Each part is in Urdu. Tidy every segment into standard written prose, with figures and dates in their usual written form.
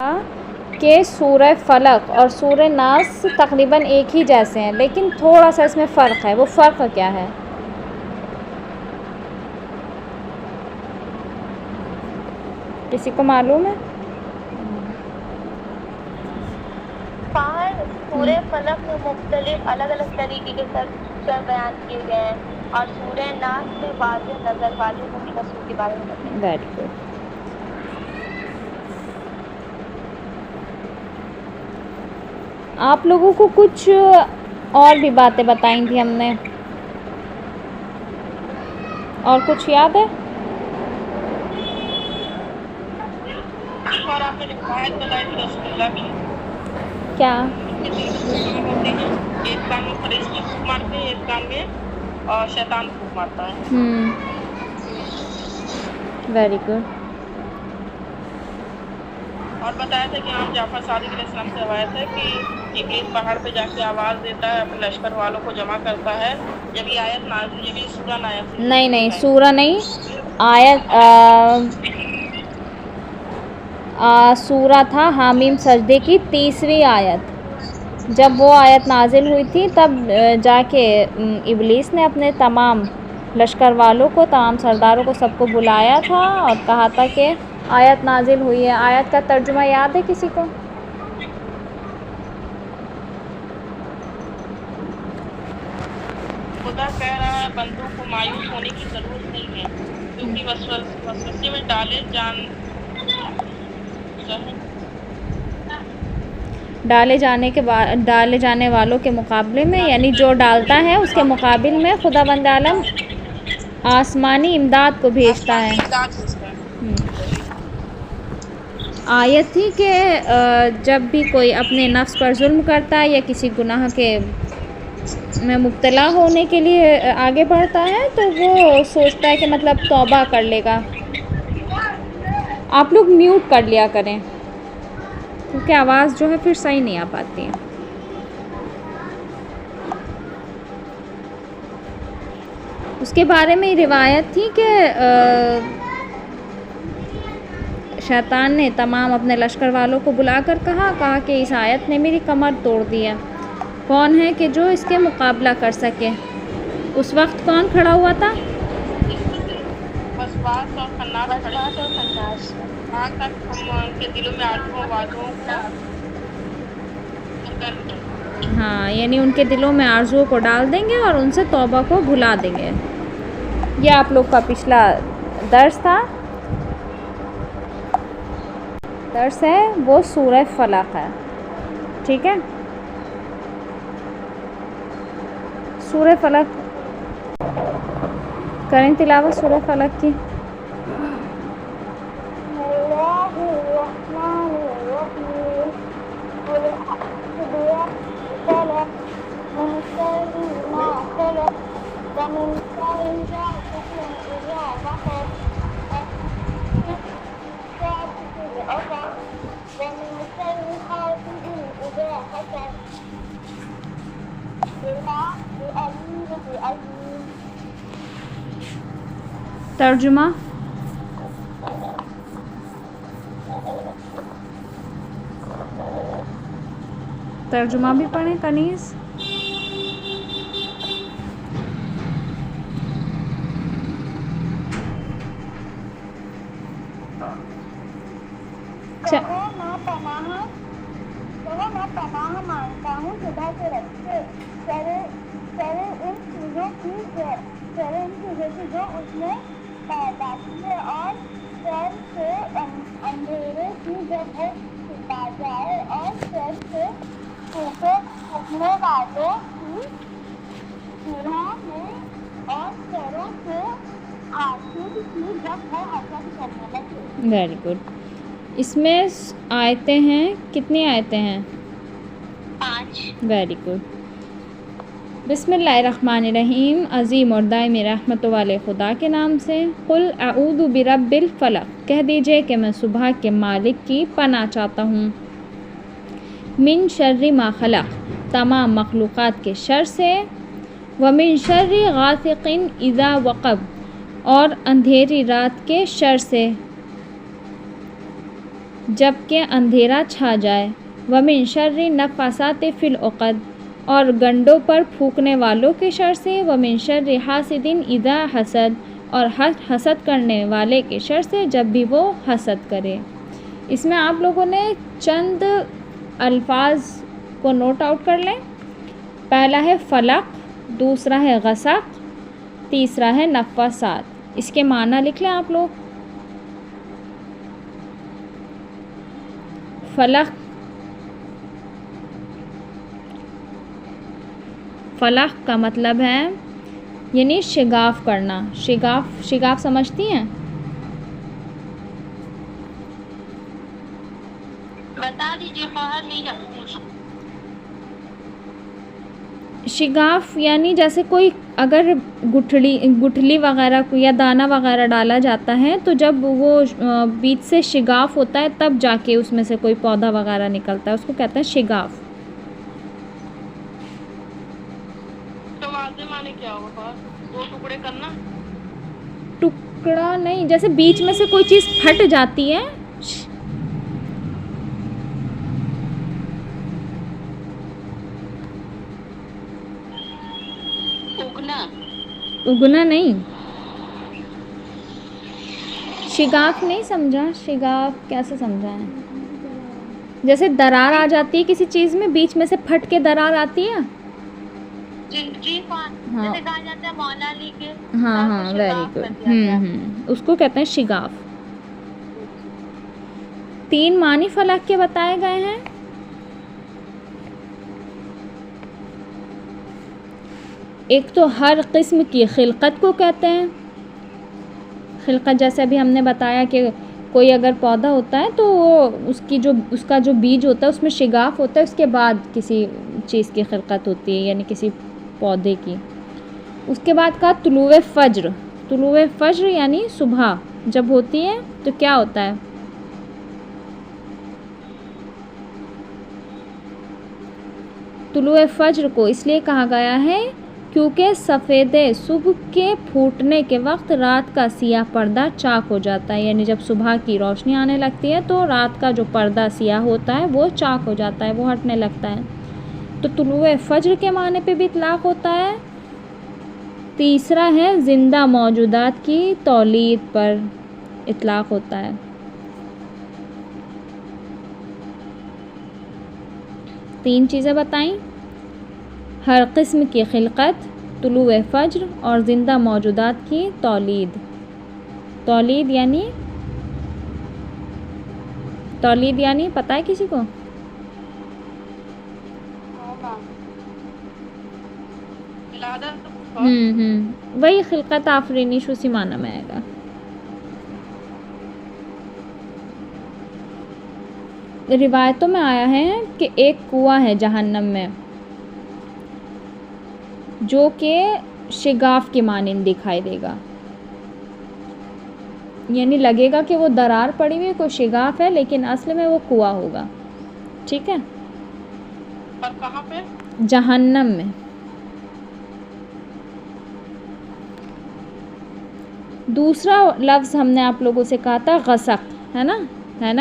کہ سورہ فلق اور سورہ ناس تقریباً ایک ہی جیسے ہیں، لیکن تھوڑا سا اس میں فرق ہے۔ وہ فرق کیا ہے؟ کسی کو معلوم ہے؟ سورہ فلق میں مختلف الگ الگ طریقے کے سر بیان کیے گئے ہیں اور سورہ ناس میں واضح نظر والے نسل کے بارے میں بتائیں۔ Very good. آپ لوگوں کو کچھ اور بھی باتیں بتائیں تھیں ہم نے، اور کچھ یاد ہے؟ اور آپ نے روایت بتائی تھی رسول اللہ کی، کیا؟ ہوتے ہیں ایک کان میں فرشتے پھونک مارتے ہیں، ایک کان میں اور شیطان پھونک مارتا ہے۔ Very good. اور بتایا تھا کہ ہم جعفر صادق علیہ السلام سے روایت ہے کہ ابلیس پہاڑ پہ جا کے آواز دیتا ہے، اپنے لشکر والوں کو جمع کرتا ہے۔ جب یہ آیت نازل، یہ بھی سورہ نازل، نہیں سورہ نہیں، آیت سورہ تھا حامیم سجدے کی 30ویں آیت۔ جب وہ آیت نازل ہوئی تھی تب جا کے ابلیس نے اپنے تمام لشکر والوں کو، تمام سرداروں کو، سب کو بلایا تھا اور کہا تھا کہ آیت نازل ہوئی ہے۔ آیت کا ترجمہ یاد ہے کسی کو؟ خدا کہہ رہا ہے بندوں کو مایوس ہونے کی ضرورت نہیں ہے، کیونکہ وسوسے میں ڈالے جانے والوں کے مقابلے میں، یعنی جو ڈالتا ہے اس کے مقابل میں خدا بند عالم آسمانی امداد کو بھیجتا ہے۔ آیت تھی کہ جب بھی کوئی اپنے نفس پر ظلم کرتا ہے یا کسی گناہ کے میں مبتلا ہونے کے لیے آگے بڑھتا ہے تو وہ سوچتا ہے کہ مطلب توبہ کر لے گا۔ آپ لوگ میوٹ کر لیا کریں کیونکہ آواز جو ہے پھر صحیح نہیں آ پاتی ہے۔ اس کے بارے میں روایت تھی کہ شیطان نے تمام اپنے لشکر والوں کو بلا کر کہا کہ اس آیت نے میری کمر توڑ دی ہے، کون ہے کہ جو اس کے مقابلہ کر سکے؟ اس وقت کون کھڑا ہوا تھا؟ وسواس اور خناس وہاں تک ہم ان کے دلوں میں آرزوؤں وعدوں ہاں، یعنی ان کے دلوں میں آرزوؤں کو ڈال دیں گے اور ان سے توبہ کو بھلا دیں گے۔ یہ آپ لوگ کا پچھلا درس تھا، درس ہے وہ سورہ فلق ہے، ٹھیک ہے؟ سورہ فلق کریں تلاوت سورہ فلق کی۔ ترجمہ بھی پڑھیں کنیز۔ میں پناہ مانگتا ہوں خدا سے رکھے ان چیزوں کی جو اس نے پیدا کی ہے، اور شر سے اندھیرے کی جب وہ چھپا جائے، اور شر سے چھپنے والوں کی گناہ میں، اور شروں سے حاسد کی جب وہ حسد کرنے لگے۔ Very good. اس میں آیتیں ہیں، کتنی آیتیں ہیں؟ 5۔ Very good. بسم اللہ الرحمن الرحیم۔ عظیم اور دائمی رحمت والے خدا کے نام سے۔ قل اعوذ برب الفلق، کہہ دیجئے کہ میں صبح کے مالک کی پناہ چاہتا ہوں۔ من شر ما خلق، تمام مخلوقات کے شر سے۔ ومن شر غاسق اذا وقب، اور اندھیری رات کے شر سے۔ جب کہ اندھیرا چھا جائے، ومن شر نفاسات فی العقد، اور گنڈوں پر پھونکنے والوں کے شر سے، ومن شر حاسد اذا حسد، اور حسد کرنے والے کے شر سے جب بھی وہ حسد کرے۔ اس میں آپ لوگوں نے چند الفاظ کو نوٹ آؤٹ کر لیں۔ پہلا ہے فلق، دوسرا ہے غسق، تیسرا ہے نفاسات۔ اس کے معنی لکھ لیں آپ لوگ۔ فلق، فلق کا مطلب ہے یعنی شگاف کرنا۔ شگاف سمجھتی ہیں؟ بتا دیجیے، باہر نہیں جاتی۔ شگاف یعنی جیسے کوئی اگر گٹھلی وغیرہ یا دانہ وغیرہ ڈالا جاتا ہے تو جب وہ بیچ سے شگاف ہوتا ہے تب جا کے اس میں سے کوئی پودا وغیرہ نکلتا ہے، اس کو کہتے ہیں شگاف۔ تو واضح معنی کیا ہوگا؟ دو ٹکڑے کرنا؟ ٹکڑا نہیں، جیسے بیچ میں سے کوئی چیز پھٹ جاتی ہے۔ اگنا نہیں، شگاف نہیں سمجھا؟ شگاف کیسے سمجھا ہے؟ جیسے درار آ جاتی ہے کسی چیز میں، بیچ میں سے پھٹ کے درار آتی ہے۔ جی جیسے کہا جاتا ہے مولا علی کے، ہاں ویری گڈ۔ اس کو کہتے ہیں شگاف۔ 3 معنی فلق کے بتائے گئے ہیں۔ ایک تو ہر قسم کی خلقت کو کہتے ہیں۔ خلقت جیسے ابھی ہم نے بتایا کہ کوئی اگر پودا ہوتا ہے تو وہ اس کا جو بیج ہوتا ہے اس میں شگاف ہوتا ہے، اس کے بعد کسی چیز کی خلقت ہوتی ہے، یعنی کسی پودے کی۔ اس کے بعد کہا طلوع فجر۔ طلوع فجر یعنی صبح جب ہوتی ہے تو کیا ہوتا ہے؟ طلوع فجر کو اس لیے کہا گیا ہے کیونکہ سفید صبح کے پھوٹنے کے وقت رات کا سیاہ پردہ چاک ہو جاتا ہے، یعنی جب صبح کی روشنی آنے لگتی ہے تو رات کا جو پردہ سیاہ ہوتا ہے وہ چاک ہو جاتا ہے، وہ ہٹنے لگتا ہے۔ تو طلوع فجر کے معنی پہ بھی اطلاق ہوتا ہے۔ تیسرا ہے زندہ موجودات کی تولید پر اطلاق ہوتا ہے۔ تین چیزیں بتائیں، ہر قسم کی خلقت، طلوع فجر اور زندہ موجودات کی تولید۔ تولید یعنی پتہ ہے کسی کو؟ وہی خلقت آفرینش اسی معنی میں آئے گا۔ روایتوں میں آیا ہے کہ ایک کنواں ہے جہنم میں جو کہ شگاف کی مانند دکھائی دے گا، یعنی لگے گا کہ وہ درار پڑی ہوئی کوئی شگاف ہے لیکن اصل میں وہ کنواں ہوگا۔ ٹھیک ہے؟ اور کہاں پہ؟ جہنم میں۔ دوسرا لفظ ہم نے آپ لوگوں سے کہا تھا غسق، ہے نا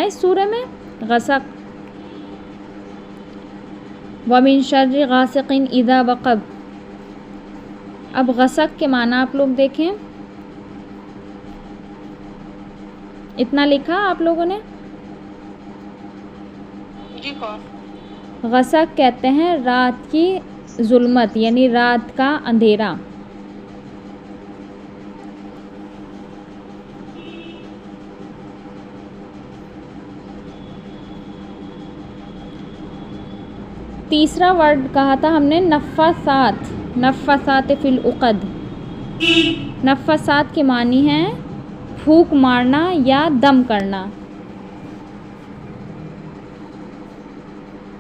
اس سورہ میں غسق۔ وَمِن شَرِّ غَاسِقٍ إِذَا وَقَبَ۔ اب غسق کے معنی آپ لوگ دیکھیں، اتنا لکھا آپ لوگوں نے؟ جی غسق کہتے ہیں رات کی ظلمت، یعنی رات کا اندھیرا۔ تیسرا ورڈ کہا تھا ہم نے نفاسات فی العقد۔ نفاسات کے معنی ہیں پھونک مارنا یا دم کرنا۔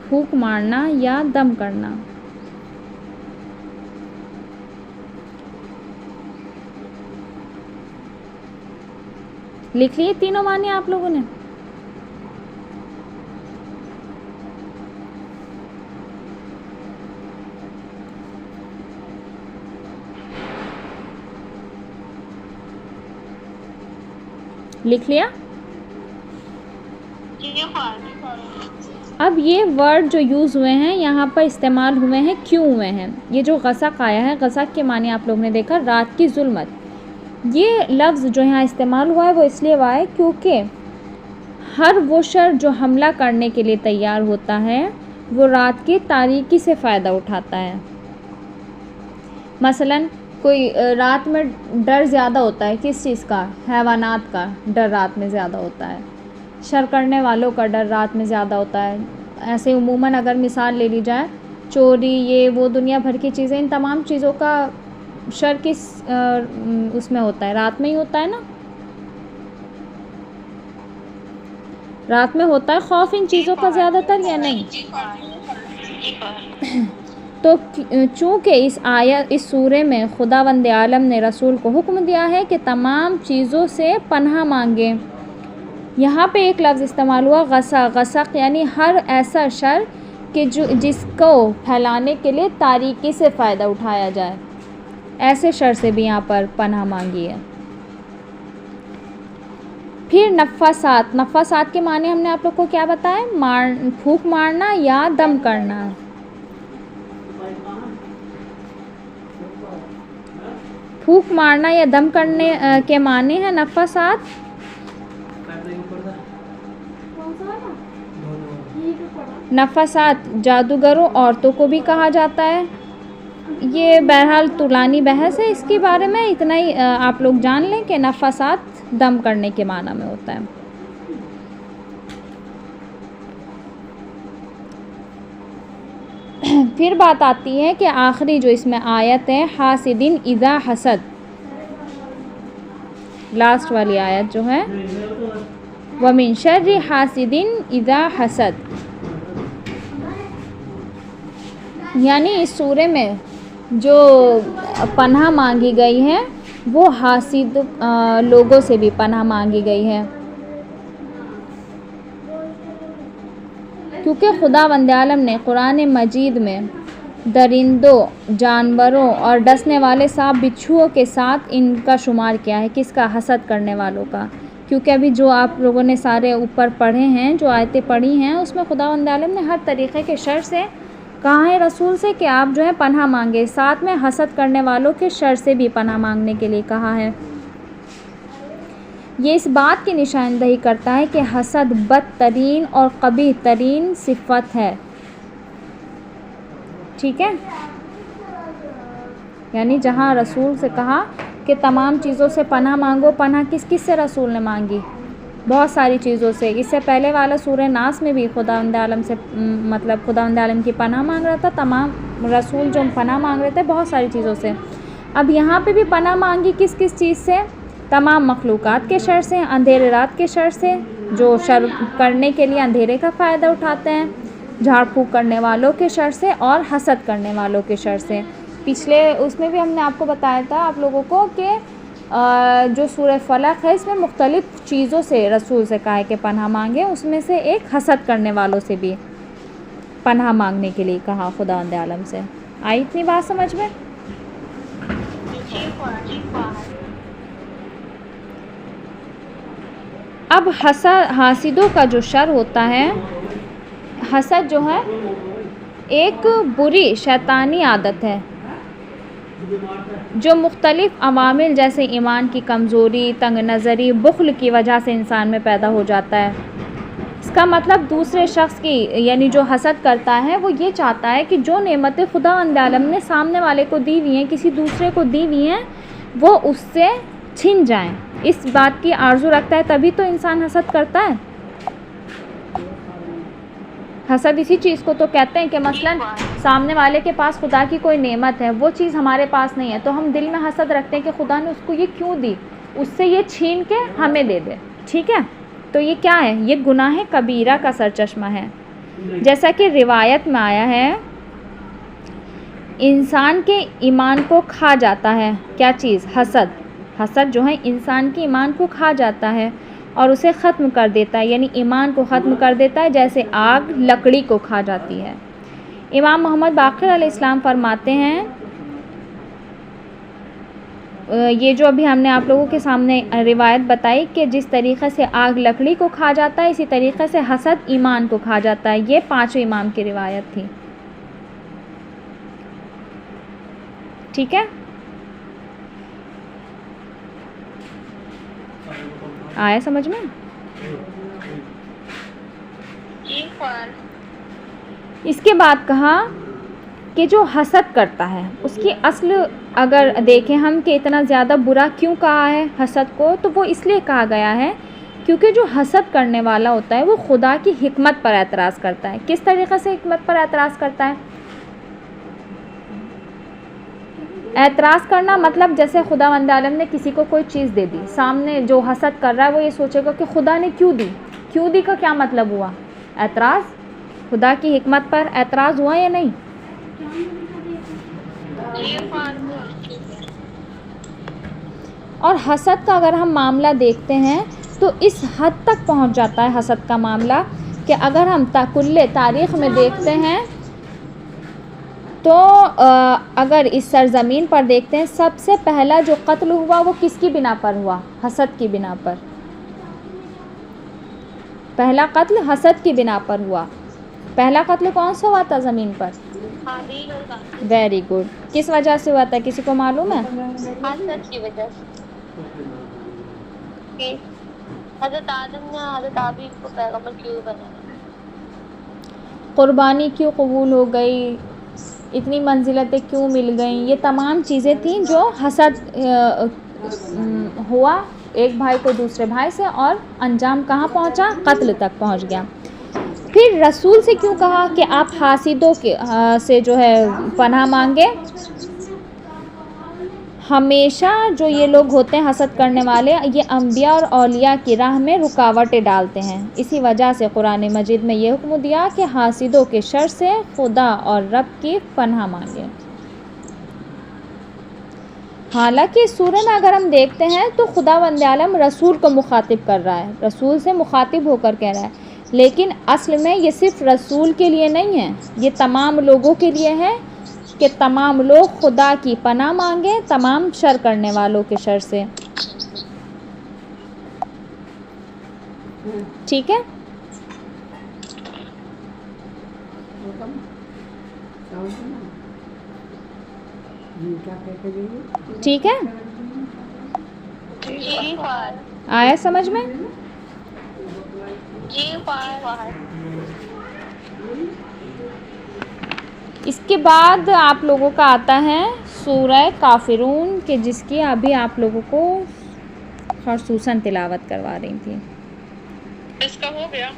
پھونک مارنا یا دم کرنا۔ لکھ لیے تینوں معنی آپ لوگوں نے؟ لکھ لیا؟ جی اب یہ ورڈ جو یوز ہوئے ہیں یہاں پر استعمال ہوئے ہیں کیوں ہوئے ہیں؟ یہ جو غسق آیا ہے، غسق کے معنی آپ لوگ نے دیکھا رات کی ظلمت، یہ لفظ جو یہاں استعمال ہوا ہے وہ اس لیے ہوا ہے کیونکہ ہر وہ شر جو حملہ کرنے کے لیے تیار ہوتا ہے وہ رات کی تاریکی سے فائدہ اٹھاتا ہے۔ مثلاً کوئی رات میں ڈر زیادہ ہوتا ہے، کس چیز کا؟ حیوانات کا ڈر رات میں زیادہ ہوتا ہے، شر کرنے والوں کا ڈر رات میں زیادہ ہوتا ہے۔ ایسے عموماً اگر مثال لے لی جائے، چوری، یہ وہ دنیا بھر کی چیزیں، ان تمام چیزوں کا شر کس اس میں ہوتا ہے؟ رات میں ہی ہوتا ہے نا، رات میں ہوتا ہے خوف ان چیزوں کا زیادہ تر، یا نہیں؟ تو چونکہ اس سورے میں خداوند عالم نے رسول کو حکم دیا ہے کہ تمام چیزوں سے پناہ مانگے، یہاں پہ ایک لفظ استعمال ہوا غسق، یعنی ہر ایسا شر کہ جس کو پھیلانے کے لیے تاریکی سے فائدہ اٹھایا جائے، ایسے شر سے بھی یہاں پر پناہ مانگی ہے۔ پھر نفاسات کے معنی ہم نے آپ لوگ کو کیا بتایا؟ پھونک مارنا یا دم کرنا۔ پھونک مارنا یا دم کرنے کے معنی ہیں نفاسات۔ نفاسات جادوگروں، عورتوں کو بھی کہا جاتا ہے۔ یہ بہرحال طولانی بحث ہے اس کے بارے میں، اتنا ہی آپ لوگ جان لیں کہ نفاسات دم کرنے کے معنی میں ہوتا ہے۔ پھر بات آتی ہے کہ آخری جو اس میں آیت ہے، حاسدین اذا حسد، لاسٹ والی آیت جو ہے، وَمِن شَرِّ حَاسِدٍ اِذَا حَسَد، یعنی اس سورے میں جو پناہ مانگی گئی ہے وہ حاسد لوگوں سے بھی پناہ مانگی گئی ہے، کیونکہ خداوند عالم نے قرآن مجید میں درندوں، جانوروں اور ڈسنے والے سانپ بچھوؤں کے ساتھ ان کا شمار کیا ہے، کس کا؟ حسد کرنے والوں کا۔ کیونکہ ابھی جو آپ لوگوں نے سارے اوپر پڑھے ہیں، جو آیتیں پڑھی ہیں، اس میں خداوند عالم نے ہر طریقے کے شر سے کہا ہے رسول سے کہ آپ جو ہے پناہ مانگے، ساتھ میں حسد کرنے والوں کے شر سے بھی پناہ مانگنے کے لیے کہا ہے۔ یہ اس بات کی نشاندہی کرتا ہے کہ حسد بدترین اور قبیح ترین صفت ہے، ٹھیک ہے؟ یعنی جہاں رسول سے کہا کہ تمام چیزوں سے پناہ مانگو، پناہ کس کس سے رسول نے مانگی؟ بہت ساری چیزوں سے۔ اس سے پہلے والا سورہ ناس میں بھی خداوند عالم سے خداوند عالم کی پناہ مانگ رہا تھا، تمام رسول جو پناہ مانگ رہے تھے بہت ساری چیزوں سے۔ اب یہاں پہ بھی پناہ مانگی کس کس چیز سے؟ تمام مخلوقات کے شر سے، اندھیرے رات کے شر سے، جو شر کرنے کے لیے اندھیرے کا فائدہ اٹھاتے ہیں، جھاڑ پھونک کرنے والوں کے شر سے، اور حسد کرنے والوں کے شر سے۔ پچھلے اس میں بھی ہم نے آپ کو بتایا تھا آپ لوگوں کو کہ جو سورہ فلق ہے اس میں مختلف چیزوں سے رسول سے کہا ہے کہ پناہ مانگے، اس میں سے ایک حسد کرنے والوں سے بھی پناہ مانگنے کے لیے کہا خداوند عالم سے۔ آئی اتنی بات سمجھ میں؟ اب حاسدوں کا جو شر ہوتا ہے، حسد جو ہے ایک بری شیطانی عادت ہے جو مختلف عوامل جیسے ایمان کی کمزوری، تنگ نظری، بخل کی وجہ سے انسان میں پیدا ہو جاتا ہے۔ اس کا مطلب دوسرے شخص کی، یعنی جو حسد کرتا ہے وہ یہ چاہتا ہے کہ جو نعمتیں خداوند عالم نے سامنے والے کو دی ہوئی ہیں، کسی دوسرے کو دی ہوئی ہیں، وہ اس سے چھن جائیں، اس بات کی آرزو رکھتا ہے، تبھی تو انسان حسد کرتا ہے۔ حسد اسی چیز کو تو کہتے ہیں کہ مثلاً سامنے والے کے پاس خدا کی کوئی نعمت ہے، وہ چیز ہمارے پاس نہیں ہے، تو ہم دل میں حسد رکھتے ہیں کہ خدا نے اس کو یہ کیوں دی، اس سے یہ چھین کے ہمیں دے دے، ٹھیک ہے؟ تو یہ کیا ہے؟ یہ گناہ کبیرہ کا سرچشمہ ہے۔ جیسا کہ روایت میں آیا ہے، انسان کے ایمان کو کھا جاتا ہے کیا چیز؟ حسد۔ حسد جو ہے انسان کے ایمان کو کھا جاتا ہے اور اسے ختم کر دیتا ہے، یعنی ایمان کو ختم کر دیتا ہے جیسے آگ لکڑی کو کھا جاتی ہے۔ امام محمد باقر علیہ السلام فرماتے ہیں یہ جو ابھی ہم نے آپ لوگوں کے سامنے روایت بتائی کہ جس طریقے سے آگ لکڑی کو کھا جاتا ہے اسی طریقے سے حسد ایمان کو کھا جاتا ہے. یہ 5 امام کی روایت تھی. ٹھیک ہے, آیا سمجھ میں؟ اس کے بعد کہا کہ جو حسد کرتا ہے اس کی اصل اگر دیکھیں ہم کہ اتنا زیادہ برا کیوں کہا ہے حسد کو, تو وہ اس لیے کہا گیا ہے کیونکہ جو حسد کرنے والا ہوتا ہے وہ خدا کی حکمت پر اعتراض کرتا ہے. کس طریقے سے حکمت پر اعتراض کرتا ہے؟ اعتراض کرنا مطلب جیسے خداوند عالم نے کسی کو کوئی چیز دے دی, سامنے جو حسد کر رہا ہے وہ یہ سوچے گا کہ خدا نے کیوں دی کا کیا مطلب ہوا؟ اعتراض. خدا کی حکمت پر اعتراض ہوا یا نہیں؟ اور حسد کا اگر ہم معاملہ دیکھتے ہیں تو اس حد تک پہنچ جاتا ہے حسد کا معاملہ کہ اگر ہم کل تاریخ میں دیکھتے ہیں تو اگر اس سرزمین پر دیکھتے ہیں سب سے پہلا جو قتل ہوا وہ کس کی بنا پر ہوا؟ حسد کی بنا پر. پہلا قتل حسد کی بنا پر ہوا. پہلا قتل کون سا ہوا تھا زمین پر؟ Very good. کس وجہ سے ہوا تھا کسی کو معلوم ہے؟ حسد کی وجہ سے. حضرت آدم نے حضرت حابیل کو پیغمبر کیوں بنایا؟ قربانی کیوں قبول ہو گئی؟ اتنی منزلتیں کیوں مل گئیں؟ یہ تمام چیزیں تھیں جو حسد ہوا ایک بھائی کو دوسرے بھائی سے, اور انجام کہاں پہنچا؟ قتل تک پہنچ گیا. پھر رسول سے کیوں کہا کہ آپ حاسدوں سے جو ہے پناہ مانگے؟ ہمیشہ جو یہ لوگ ہوتے ہیں حسد کرنے والے, یہ انبیاء اور اولیاء کی راہ میں رکاوٹیں ڈالتے ہیں. اسی وجہ سے قرآن مجید میں یہ حکم دیا کہ حاسدوں کے شر سے خدا اور رب کی پناہ مانگیں. حالانکہ سورہ میں اگر ہم دیکھتے ہیں تو خداوند عالم رسول کو مخاطب کر رہا ہے, رسول سے مخاطب ہو کر کہہ رہا ہے, لیکن اصل میں یہ صرف رسول کے لیے نہیں ہے, یہ تمام لوگوں کے لیے ہے کہ تمام لوگ خدا کی پناہ مانگیں تمام شر کرنے والوں کے شر سے. ٹھیک ہے, ٹھیک ہے, آیا سمجھ میں؟ اس کے بعد آپ لوگوں کا آتا ہے سورہ کافرون کہ جس کی ابھی آپ لوگوں کو خصوصاً تلاوت کروا رہی تھی. اس کا ہو گیا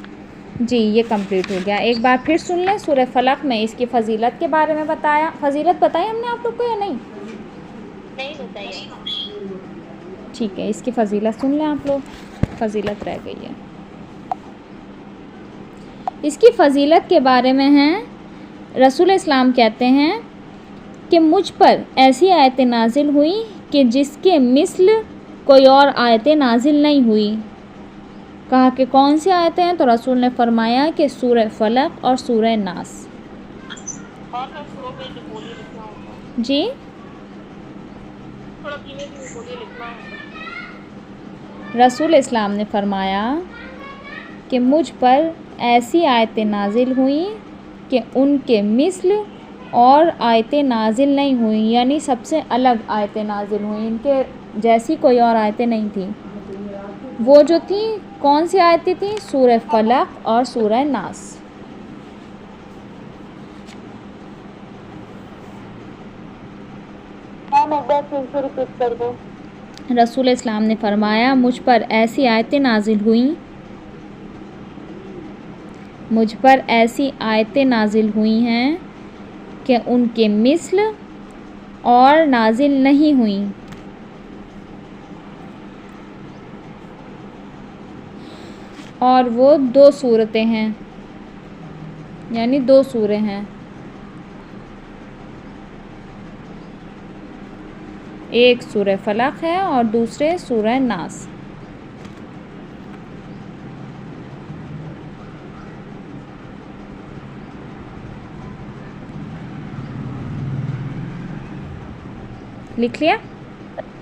جی, یہ کمپلیٹ ہو گیا. ایک بار پھر سن لیں. سورہ فلق میں اس کی فضیلت کے بارے میں بتایا. فضیلت بتائی ہم نے آپ لوگ کو یا نہیں؟ نہیں بتائی. ٹھیک ہے, اس کی فضیلت سن لیں آپ لوگ. فضیلت رہ گئی ہے. اس کی فضیلت کے بارے میں ہیں, رسول اسلام کہتے ہیں کہ مجھ پر ایسی آیتیں نازل ہوئیں کہ جس کے مثل کوئی اور آیتیں نازل نہیں ہوئی. کہا کہ کون سی آیتیں ہیں؟ تو رسول نے فرمایا کہ سورہ فلق اور سورہ ناس. جی, رسول اسلام نے فرمایا کہ مجھ پر ایسی آیتیں نازل ہوئیں کہ ان کے مثل اور آیتیں نازل نہیں ہوئیں, یعنی سب سے الگ آیتیں نازل ہوئیں, ان کے جیسی کوئی اور آیتیں نہیں تھیں. وہ جو تھیں کون سی آیتیں تھیں؟ سورہ فلق اور سورہ ناس. رسول اسلام نے فرمایا مجھ پر ایسی آیتیں نازل ہوئیں, مجھ پر ایسی آیتیں نازل ہوئی ہیں کہ ان کے مثل اور نازل نہیں ہوئیں. اور وہ 2 صورتیں ہیں, یعنی 2 سورے ہیں. ایک سورہ فلق ہے اور دوسرے سورہ ناس. لکھ لیا؟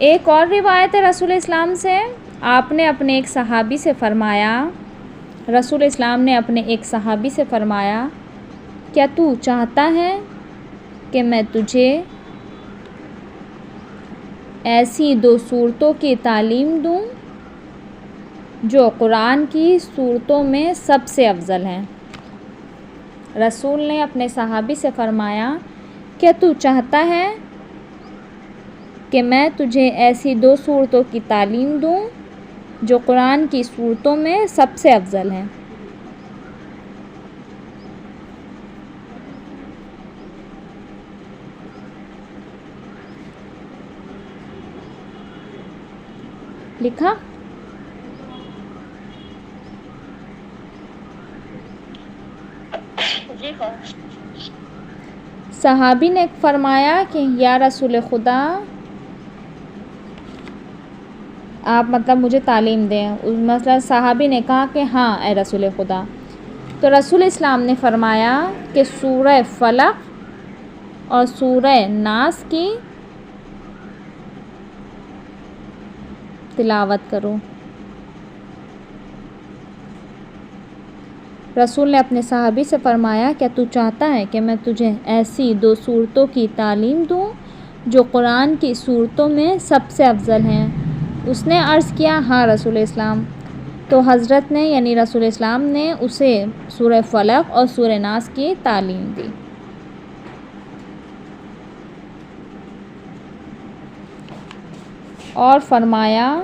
ایک اور روایت ہے رسول اسلام سے، آپ نے اپنے ایک صحابی سے فرمایا، رسول اسلام نے اپنے ایک صحابی سے فرمایا، کیا تو چاہتا ہے کہ میں تجھے ایسی 2 صورتوں کی تعلیم دوں جو قرآن کی صورتوں میں سب سے افضل ہیں؟ رسول نے اپنے صحابی سے فرمایا، کیا تو چاہتا ہے کہ میں تجھے ایسی 2 صورتوں کی تعلیم دوں جو قرآن کی صورتوں میں سب سے افضل ہیں؟ لکھا؟ جی ہاں صحابی نے فرمایا کہ یا رسول خدا، آپ مطلب مجھے تعلیم دیں۔ مثلا صحابی نے کہا کہ ہاں اے رسول خدا، تو رسول اسلام نے فرمایا کہ سورہ فلق اور سورہ ناس کی تلاوت کرو۔ رسول نے اپنے صحابی سے فرمایا، کیا تو چاہتا ہے کہ میں تجھے ایسی 2 صورتوں کی تعلیم دوں جو قرآن کی صورتوں میں سب سے افضل ہیں؟ اس نے عرض کیا، ہاں رسول اسلام۔ تو حضرت نے یعنی رسول اسلام نے اسے سورہ فلق اور سورہ ناس کی تعلیم دی۔ اور فرمایا،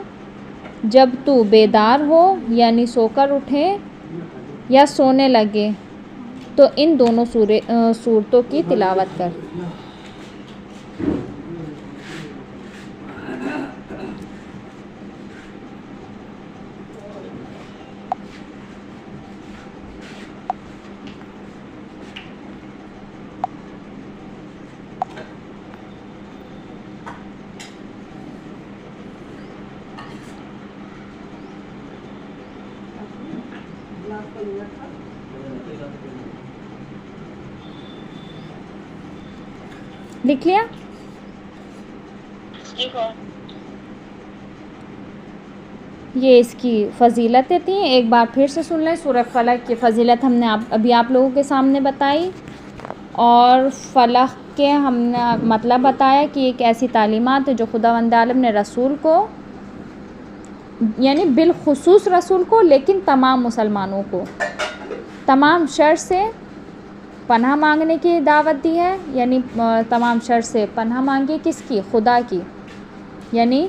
جب تو بیدار ہو یعنی سو کر اٹھے یا سونے لگے تو ان دونوں صورتوں کی تلاوت کر۔ لکھ لیا؟ جی ہاں یہ اس کی فضیلتیں تھیں، ایک بار پھر سے سن لیں۔ سورہ فلق کی فضیلت ہم نے ابھی آپ لوگوں کے سامنے بتائی، اور فلق کے ہم نے مطلب بتایا کہ ایک ایسی تعلیمات ہے جو خداوند عالم نے رسول کو، یعنی بالخصوص رسول کو، لیکن تمام مسلمانوں کو تمام شر سے پناہ مانگنے کی دعوت دی ہے، یعنی تمام شر سے پناہ مانگے کس کی؟ خدا کی، یعنی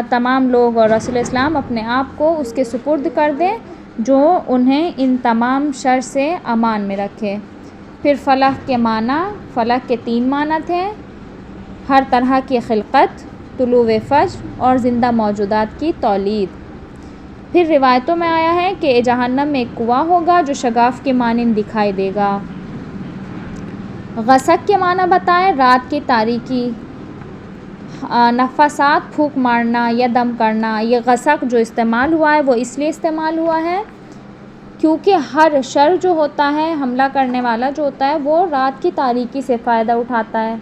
تمام لوگ اور رسول اسلام اپنے آپ کو اس کے سپرد کر دیں جو انہیں ان تمام شر سے امان میں رکھے۔ پھر فلق کے معنی، فلق کے 3 معنی تھے، ہر طرح کی خلقت، طلوع فجر اور زندہ موجودات کی تولید۔ پھر روایتوں میں آیا ہے کہ جہنم میں ایک کنواں ہوگا جو شگاف کے مانند دکھائی دے گا۔ غسق کے معنی بتائیں، رات کی تاریکی، نفسات پھونک مارنا یا دم کرنا۔ یہ غسق جو استعمال ہوا ہے وہ اس لیے استعمال ہوا ہے کیونکہ ہر شر جو ہوتا ہے، حملہ کرنے والا جو ہوتا ہے، وہ رات کی تاریکی سے فائدہ اٹھاتا ہے۔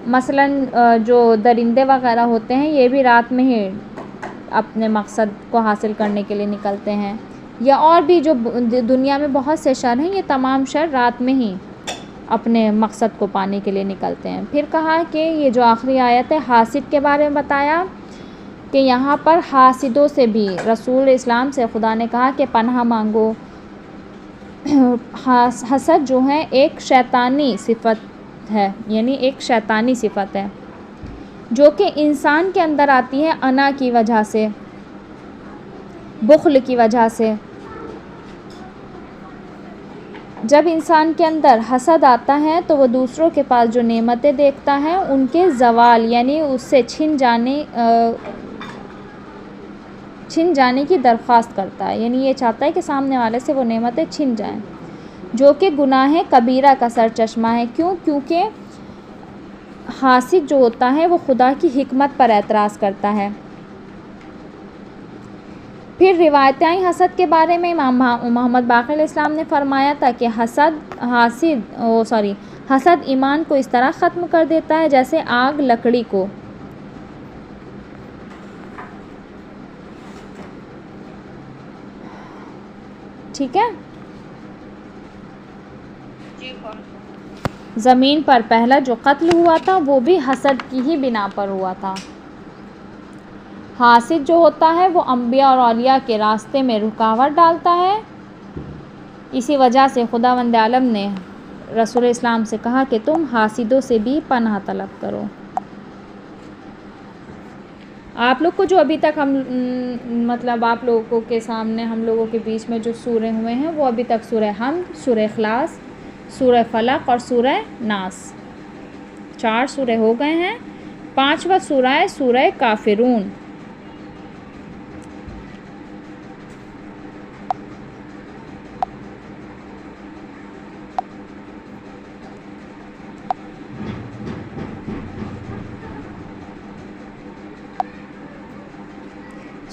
مثلاً جو درندے وغیرہ ہوتے ہیں یہ بھی رات میں ہی اپنے مقصد کو حاصل کرنے کے لیے نکلتے ہیں، یا اور بھی جو دنیا میں بہت سے شر ہیں، یہ تمام شر رات میں ہی اپنے مقصد کو پانے کے لیے نکلتے ہیں۔ پھر کہا کہ یہ جو آخری آیت ہے حاسد کے بارے میں بتایا کہ یہاں پر حاسدوں سے بھی رسول اسلام سے خدا نے کہا کہ پناہ مانگو۔ حسد جو ہے ایک شیطانی صفت ہے، یعنی ایک شیطانی صفت ہے جو کہ انسان کے اندر آتی ہے انا کی وجہ سے، بخل کی وجہ سے۔ جب انسان کے اندر حسد آتا ہے تو وہ دوسروں کے پاس جو نعمتیں دیکھتا ہے ان کے زوال یعنی اس سے چھن جانے کی درخواست کرتا ہے، یعنی یہ چاہتا ہے کہ سامنے والے سے وہ نعمتیں چھن جائیں، جو کہ گناہ کبیرہ کا سرچشمہ ہے۔ کیونکہ حاسد جو ہوتا ہے وہ خدا کی حکمت پر اعتراض کرتا ہے۔ پھر روایتیں آئیں حسد کے بارے میں، امام محمد باقر علیہ السلام نے فرمایا تھا کہ حسد ایمان کو اس طرح ختم کر دیتا ہے جیسے آگ لکڑی کو. ٹھیک ہے. زمین پر پہلا جو قتل ہوا تھا وہ بھی حسد کی ہی بنا پر ہوا تھا. حاسد جو ہوتا ہے وہ انبیاء اور اولیاء کے راستے میں رکاوٹ ڈالتا ہے. اسی وجہ سے خداوند عالم نے رسول اسلام سے کہا کہ تم حاسدوں سے بھی پناہ طلب کرو. آپ لوگ کو جو ابھی تک ہم مطلب آپ لوگوں کے سامنے ہم لوگوں کے بیچ میں جو سورے ہوئے ہیں وہ ابھی تک سورہ حمد، سورہ اخلاص، سورہ فلق اور سورہ ناس، 4 سورے ہو گئے ہیں. 5واں سورہ ہے سورہ کافرون.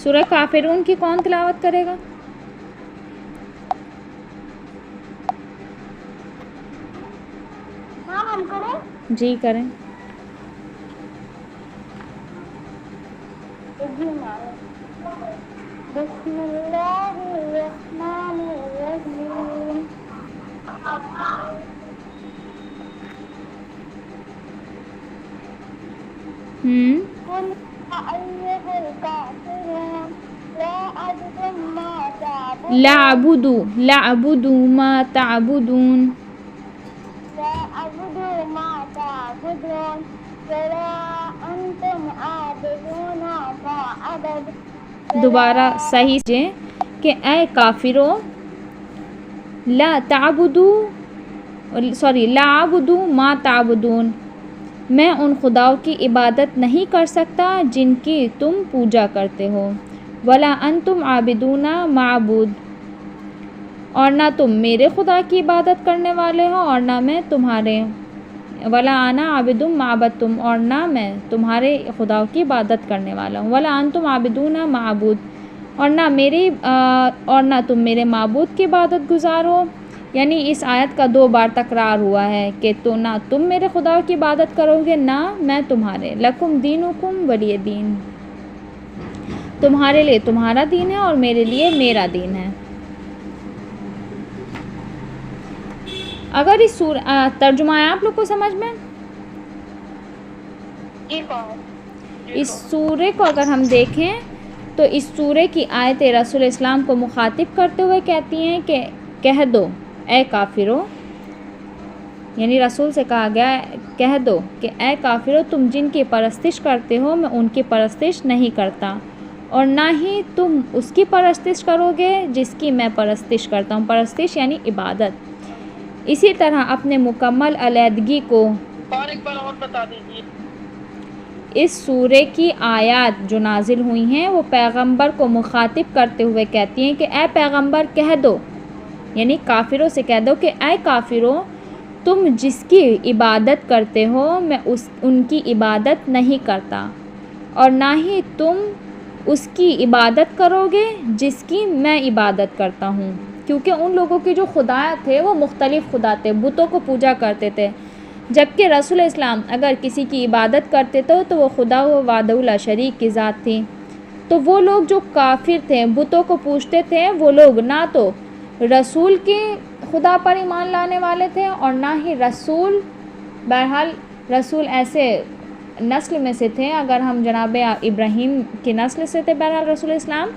سورہ کافرون کی کون تلاوت کرے گا؟ ہاں ہم کریں؟ جی کریں. بسم اللہ الرحمن الرحیم. قل أيها الكافرون لا أعبد ما تعبدون لعبدو ما تعبدون. لا أعبد ما تعبدون ولا أنتم عابدون ما أعبد. دوبارہ صحیح سے کہ اے کافرو لا اعبدو ما تعبدون، میں ان خداؤں کی عبادت نہیں کر سکتا جن کی تم پوجا کرتے ہو. ولا انتم عابدون ما اعبد، اور نہ تم میرے خدا کی عبادت کرنے والے ہو اور نہ میں تمہارے. ولا انا عابد ما عبدتم، اور نہ میں تمہارے خداؤں کی عبادت کرنے والا ہوں. ولا انتم عابدون ما اعبد، اور نہ تم میرے معبود کی عبادت گزار ہو. یعنی اس آیت کا 2 بار تکرار ہوا ہے کہ تو نہ تم میرے خدا کی عبادت کرو گے نہ میں تمہارے. لکم دینکم ولی دین، تمہارے لیے تمہارا دین ہے اور میرے لیے میرا دین ہے. اگر اس ترجمہ ہے آپ لوگ کو سمجھ میں؟ اس سورے کو اگر ہم دیکھیں تو اس سورے کی آیت رسول اسلام کو مخاطب کرتے ہوئے کہتی ہیں کہ کہہ دو اے کافرو، یعنی رسول سے کہا گیا کہہ دو کہ اے کافرو تم جن کی پرستش کرتے ہو میں ان کی پرستش نہیں کرتا اور نہ ہی تم اس کی پرستش کرو گے جس کی میں پرستش کرتا ہوں. پرستش یعنی عبادت. اسی طرح اپنے مکمل علیحدگی کو ایک بار اور بتا دیجیے. اس سورے کی آیات جو نازل ہوئی ہیں وہ پیغمبر کو مخاطب کرتے ہوئے کہتی ہیں کہ اے پیغمبر کہہ دو، یعنی کافروں سے کہہ دو کہ اے کافروں تم جس کی عبادت کرتے ہو میں ان کی عبادت نہیں کرتا اور نہ ہی تم اس کی عبادت کرو گے جس کی میں عبادت کرتا ہوں. کیونکہ ان لوگوں کے جو خدا تھے وہ مختلف خدا تھے، بتوں کو پوجا کرتے تھے. جبکہ رسول اسلام اگر کسی کی عبادت کرتے تھے تو وہ خدا و وحدہ لا شریک کی ذات تھی. تو وہ لوگ جو کافر تھے بتوں کو پوجتے تھے وہ لوگ نہ تو رسول کی خدا پر ایمان لانے والے تھے اور نہ ہی رسول، بہرحال رسول ایسے نسل میں سے تھے، اگر ہم جناب ابراہیم کی نسل سے تھے بہرحال رسول اسلام،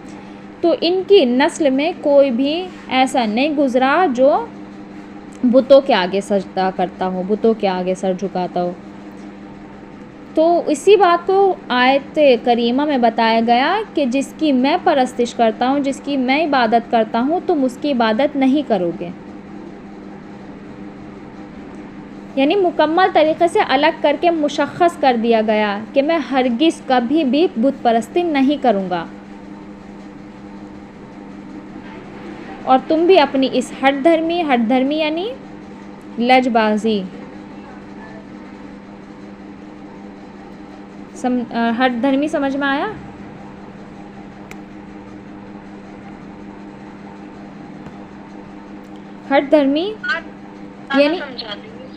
تو ان کی نسل میں کوئی بھی ایسا نہیں گزرا جو بتوں کے آگے سجدہ کرتا ہو، بتوں کے آگے سر جھکاتا ہو. تو اسی بات کو آیت کریمہ میں بتایا گیا کہ جس کی میں پرستش کرتا ہوں، جس کی میں عبادت کرتا ہوں تم اس کی عبادت نہیں کرو گے. یعنی مکمل طریقے سے الگ کر کے مشخص کر دیا گیا کہ میں ہرگز کبھی بھی بت پرستی نہیں کروں گا. اور تم بھی اپنی اس ہٹ دھرمی یعنی لج بازی، ہٹ دھرمی سمجھ میں آیا؟ ہٹ دھرمی یعنی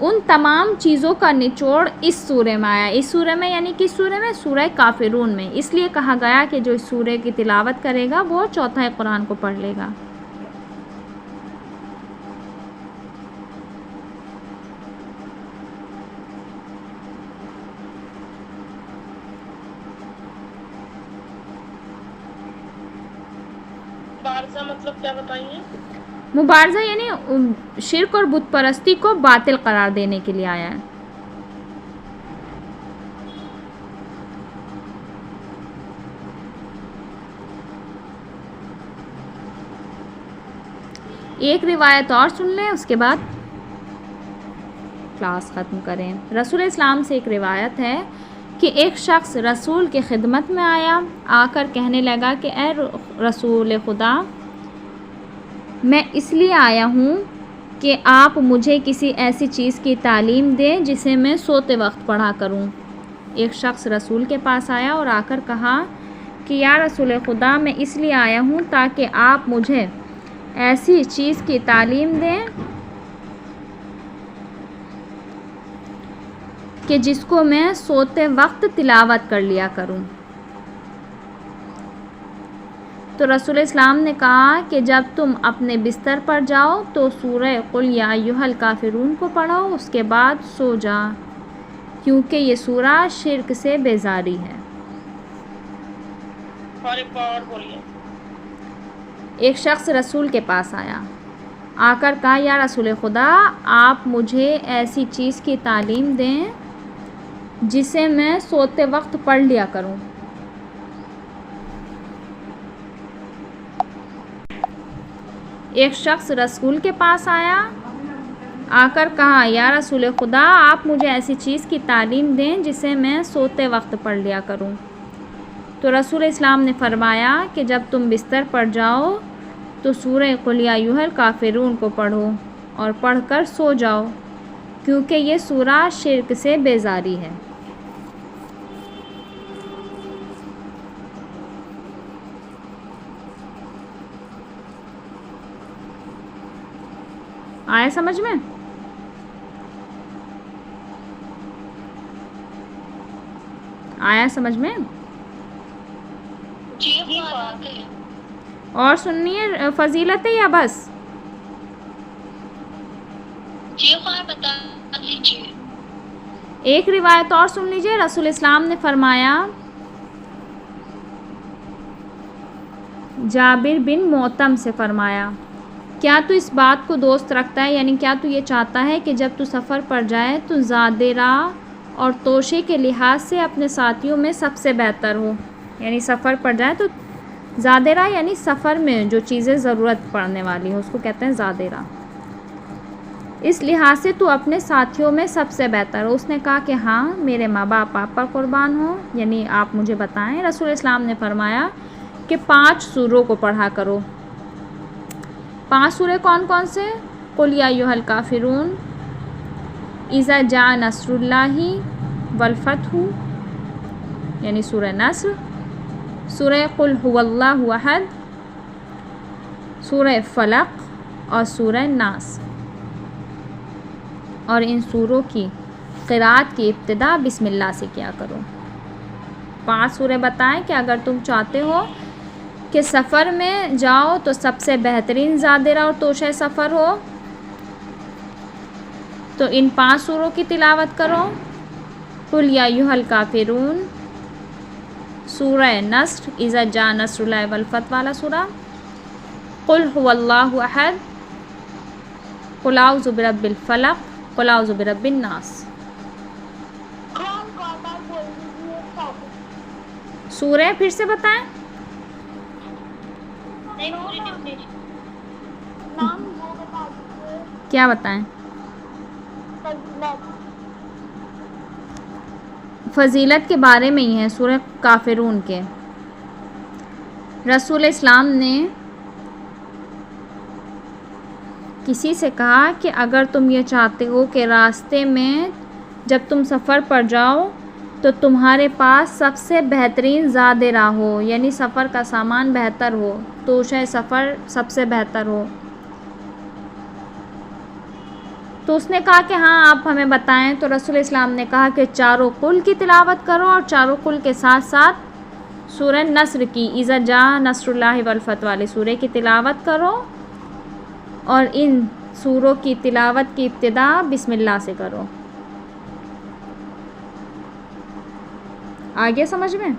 ان تمام چیزوں کا نچوڑ اس سورہ میں آیا. اس سورہ میں یعنی کس سورہ میں؟ سورہ کافرون میں. اس لیے کہا گیا کہ جو اس سورہ کی تلاوت کرے گا وہ چوتھائی قرآن کو پڑھ لے گا. مبارزہ مطلب کیا بتائیے؟ مبارزہ یعنی شرک اور بت پرستی کو باطل قرار دینے کے لیے آیا ہے. ایک روایت اور سن لیں اس کے بعد کلاس ختم کریں. رسول اسلام سے ایک روایت ہے کہ ایک شخص رسول کی خدمت میں آیا، آ کر کہنے لگا کہ اے رسول خدا، میں اس لیے آیا ہوں کہ آپ مجھے کسی ایسی چیز کی تعلیم دیں جسے میں سوتے وقت پڑھا کروں. ایک شخص رسول کے پاس آیا اور آ کر کہا کہ یا رسول خدا، میں اس لیے آیا ہوں تاکہ آپ مجھے ایسی چیز کی تعلیم دیں کہ جس کو میں سوتے وقت تلاوت کر لیا کروں. تو رسول اسلام نے کہا کہ جب تم اپنے بستر پر جاؤ تو سورہ قل یا ایھا الکافرون کو پڑھو، اس کے بعد سو جا، کیونکہ یہ سورہ شرک سے بیزاری ہے. اور ایک بار بولیے. ایک شخص رسول کے پاس آیا، آ کر کہا یا رسول خدا، آپ مجھے ایسی چیز کی تعلیم دیں جسے میں سوتے وقت پڑھ لیا کروں. ایک شخص رسول کے پاس آیا، آ کر کہا یا رسول خدا، آپ مجھے ایسی چیز کی تعلیم دیں جسے میں سوتے وقت پڑھ لیا کروں. تو رسول اسلام نے فرمایا کہ جب تم بستر پر جاؤ تو سورہ قل یا ایھا الکافرون کو پڑھو اور پڑھ کر سو جاؤ، کیونکہ یہ سورہ شرک سے بیزاری ہے. آیا سمجھ میں؟ آیا سمجھ میں؟ جی خواہ. اور سننی ہے فضیلت ہے یا بس؟ جی خواہ بتا دیجیے. ایک روایت اور سن لیجئے. رسول اسلام نے فرمایا، جابر بن معتم سے فرمایا، کیا تو اس بات کو دوست رکھتا ہے، یعنی کیا تو یہ چاہتا ہے کہ جب تو سفر پر جائے تو زاد راہ اور توشے کے لحاظ سے اپنے ساتھیوں میں سب سے بہتر ہو. یعنی سفر پر جائے تو زاد راہ یعنی سفر میں جو چیزیں ضرورت پڑنے والی ہو اس کو کہتے ہیں زاد راہ. اس لحاظ سے تو اپنے ساتھیوں میں سب سے بہتر ہو. اس نے کہا کہ ہاں، میرے ماں باپ آپ پر قربان ہوں، یعنی آپ مجھے بتائیں. رسول اسلام نے فرمایا کہ 5 سوروں کو پڑھا کرو. 5 سورے کون کون سے؟ قل یا ایھا الکافرون، اذا جاء نصر اللہ والفتح یعنی سورہ نصر، سورہ قل هو اللہ احد، سورہ فلق اور سورہ ناس. اور ان سوروں کی قرأت کی ابتدا بسم اللہ سے کیا کرو. 5 سورے بتائیں کہ اگر تم چاہتے ہو کہ سفر میں جاؤ تو سب سے بہترین زادرہ اور توشہ سفر ہو تو ان 5 سوروں کی تلاوت کرو. قل یا ایھا الکافرون، سورہ نصر اذا جاء نصر اللہ والفتح والا سورہ، قل هو اللہ احد، قل اعوذ برب الفلق، قل اعوذ برب الناس. سورہ پھر سے بتائیں. نام وہ بتا دیجیے. کیا بتائیں؟ فضیلت کے بارے میں ہی ہے سورہ کافرون کے. رسول اسلام نے کسی سے کہا کہ اگر تم یہ چاہتے ہو کہ راستے میں جب تم سفر پر جاؤ تو تمہارے پاس سب سے بہترین زاد راہ ہو، یعنی سفر کا سامان بہتر ہو، توشہ سفر سب سے بہتر ہو، تو اس نے کہا کہ ہاں آپ ہمیں بتائیں. تو رسول اسلام نے کہا کہ چاروں قل کی تلاوت کرو اور چاروں قل کے ساتھ ساتھ سورہ نصر کی اذا جاء نصر اللہ والفتح والی سورہ کی تلاوت کرو، اور ان سوروں کی تلاوت کی ابتدا بسم اللہ سے کرو. آگے سمجھ میں؟